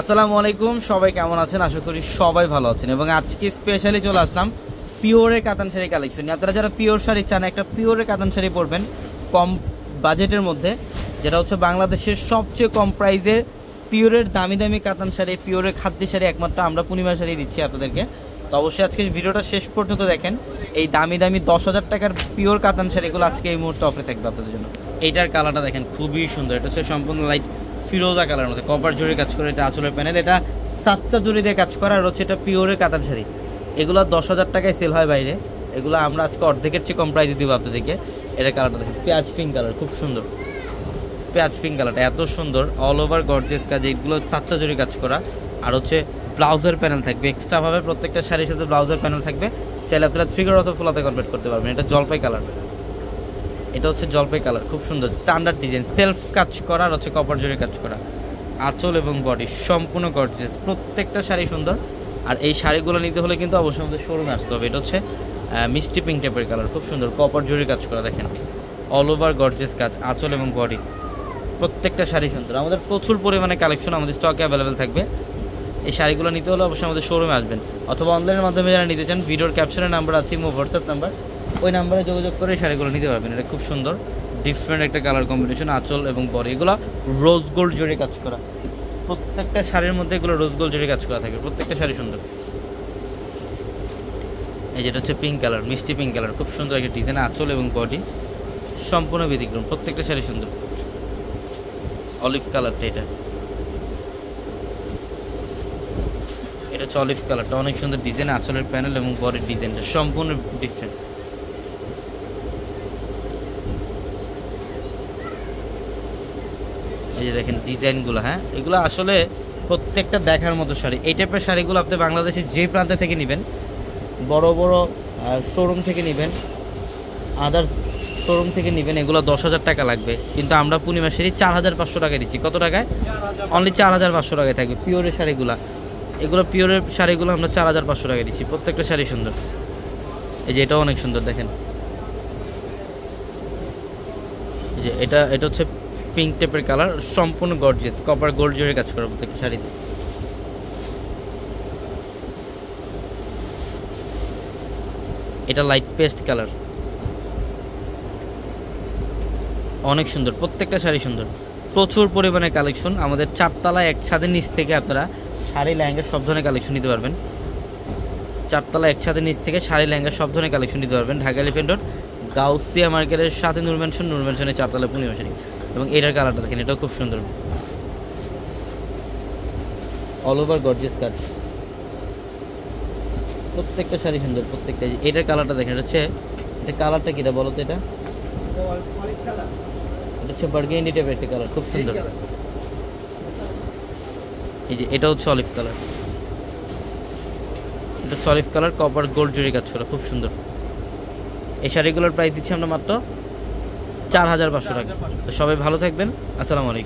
আসসালামু আলাইকুম, সবাই কেমন আছেন? আশা করি সবাই ভালো আছেন। এবং আজকে স্পেশালি চলে আসলাম পিওরের কাতান শাড়ি কালেকশন নিয়ে। আপনারা যারা পিওর শাড়ি চান, একটা পিওরের কাতান শাড়ি পরবেন কম বাজেটের মধ্যে, যেটা হচ্ছে বাংলাদেশের সবচেয়ে কম প্রাইসের পিওরের দামি দামি কাতান শাড়ি, পিওরের খাদ্য শাড়ি একমাত্র আমরা পূর্ণিমা শাড়ি দিচ্ছি আপনাদেরকে। তো অবশ্যই আজকে ভিডিওটা শেষ পর্যন্ত দেখেন। এই দামি দামি 10,000 টাকার পিওর কাতান শাড়িগুলো আজকে এই মুহূর্তে অফারে থাকবে আপনাদের জন্য। এইটার কালারটা দেখেন, খুবই সুন্দর। এটা হচ্ছে সম্পূর্ণ লাইট ফিরোজা কালার মধ্যে কপার জরি কাজ করে। এটা আঁচলের প্যানেল, এটা সাতটা জরি দিয়ে কাজ করা, আর হচ্ছে এটা পিওরের কাতান শাড়ি। এগুলো 10,000 টাকায় সেল হয় বাইরে, এগুলো আমরা আজকে অর্ধেকের চেয়ে কম প্রাইসে দিব আপনাদেরকে। এটা কালারটা দেখেন, পেঁয়াজ পিঙ্ক কালার, খুব সুন্দর। পেঁয়াজ পিঙ্ক কালারটা এত সুন্দর, অল ওভার গর্জিয়াস কাজ। এগুলো সাতটা জরি কাজ করা, আর হচ্ছে ব্লাউজের প্যানেল থাকবে এক্সট্রাভাবে। প্রত্যেকটা শাড়ির সাথে ব্লাউজের প্যানেল থাকবে, চাইলে আপনারা ফিগার অথবা ফোলাতে কনভার্ট করতে পারবেন। এটা জলপাই কালার, এটা হচ্ছে জলপাই কালার, খুব সুন্দর স্ট্যান্ডার্ড ডিজাইন, সেলফ কাজ করা, আর হচ্ছে কপার জরি কাজ করা। আঁচল এবং বডি সম্পূর্ণ গর্জিয়াস, প্রত্যেকটা শাড়ি সুন্দর। আর এই শাড়িগুলো নিতে হলে কিন্তু অবশ্যই আমাদের শোরুমে আসতে হবে। এটা হচ্ছে মিষ্টি পিঙ্ক টাইপের কালার, খুব সুন্দর কপার জরি কাজ করা। দেখেন অল ওভার গর্জিয়াস কাজ, আঁচল এবং বডি, প্রত্যেকটা শাড়ি সুন্দর। আমাদের প্রচুর পরিমাণে কালেকশন আমাদের স্টকে অ্যাভেলেবেল থাকবে। এই শাড়িগুলো নিতে হলে অবশ্যই আমাদের শোরুমে আসবেন, অথবা অনলাইনের মাধ্যমে যারা নিতে চান, ভিডিওর ক্যাপশনের নাম্বার আছে, হোয়াটসঅ্যাপ নাম্বার, ওই নাম্বারে যোগাযোগ করে এই শাড়িগুলো নিতে পারবেন। এটা খুব সুন্দর ডিফারেন্ট একটা কালার কম্বিনেশন, আঁচল এবং বডি। এগুলো রোজ গোল্ড জরি কাজ করা, প্রত্যেকটা শাড়ির মধ্যে এগুলো রোজ গোল্ড জরি কাজ করা থাকে, প্রত্যেকটা শাড়ি সুন্দর। এই যেটা হচ্ছে পিঙ্ক কালার, মিষ্টি পিঙ্ক কালার, খুব সুন্দর একটা ডিজাইন, আঁচল এবং বডি সম্পূর্ণ ব্যতিক্রম, প্রত্যেকটা শাড়ি সুন্দর। অলিভ কালারটা, এটা হচ্ছে অলিভ কালারটা, অনেক সুন্দর ডিজাইন, আঁচলের প্যানেল এবং বডির ডিজাইনটা সম্পূর্ণ ডিফারেন্ট। এই যে দেখেন ডিজাইনগুলো, হ্যাঁ এগুলো আসলে প্রত্যেকটা দেখার মতো শাড়ি। এই টাইপের শাড়িগুলো আপনি বাংলাদেশের যে প্রান্তে থেকে নেবেন, বড় বড় শোরুম থেকে নেবেন, আদার্স শোরুম থেকে নেবেন, এগুলো 10,000 টাকা লাগবে। কিন্তু আমরা পূর্ণিমা শাড়ি 4,500 টাকায় দিচ্ছি। কত টাকায়? অনলি 4,500 টাকায় থাকবে পিওরের শাড়িগুলো। এগুলো পিওরের শাড়িগুলো আমরা 4,500 টাকায় দিচ্ছি, প্রত্যেকটা শাড়ি সুন্দর। এই যে এটাও অনেক সুন্দর, দেখেন এই যে এটা হচ্ছে পিঙ্ক টাইপের কালার, সম্পূর্ণ গর্জিয়াস, কপার গোল্ড জরি কাজ করা প্রত্যেকটা শাড়িতে। এটা লাইট পেস্ট কালার, অনেক সুন্দর, প্রত্যেকটা শাড়ি সুন্দর। প্রচুর পরিমাণে কালেকশন আমাদের চারতলায় এক ছাদের নিচ থেকে আপনারা শাড়ি লেহেঙ্গা সব ধরনের কালেকশন নিতে পারবেন। চারতলা এক ছাদের নিচ থেকে শাড়ি লেহেঙ্গা সব ধরনের কালেকশন নিতে পারবেন। ঢাকা এলিফ্যান্ট রোড গাউসিয়া মার্কেটের সাথে নূর ম্যানশনের চারতলা পূর্ণিমা শাড়ি। এবং এটার কালারটা দেখেন, এটাও খুব সুন্দর, অল ওভার গর্জিয়াস কাজ, প্রত্যেকটা শাড়ি সুন্দর, প্রত্যেকটা। এটার কালারটা দেখেন, এটা কালারটা কিটা বলো তো? এটা হচ্ছে বার্গেন্ডি টাইপের একটা কালার, খুব সুন্দর। এই যে এটা হচ্ছে অলিভ কালার, এটা হচ্ছে অলিভ কালার, কপার গোল্ড জরি কাজ করা, খুব সুন্দর। এই শাড়িগুলোর প্রাইস দিচ্ছি আমরা মাত্র 4,500 টাকা। তো সবাই ভালো থাকবেন, আসসালামু আলাইকুম।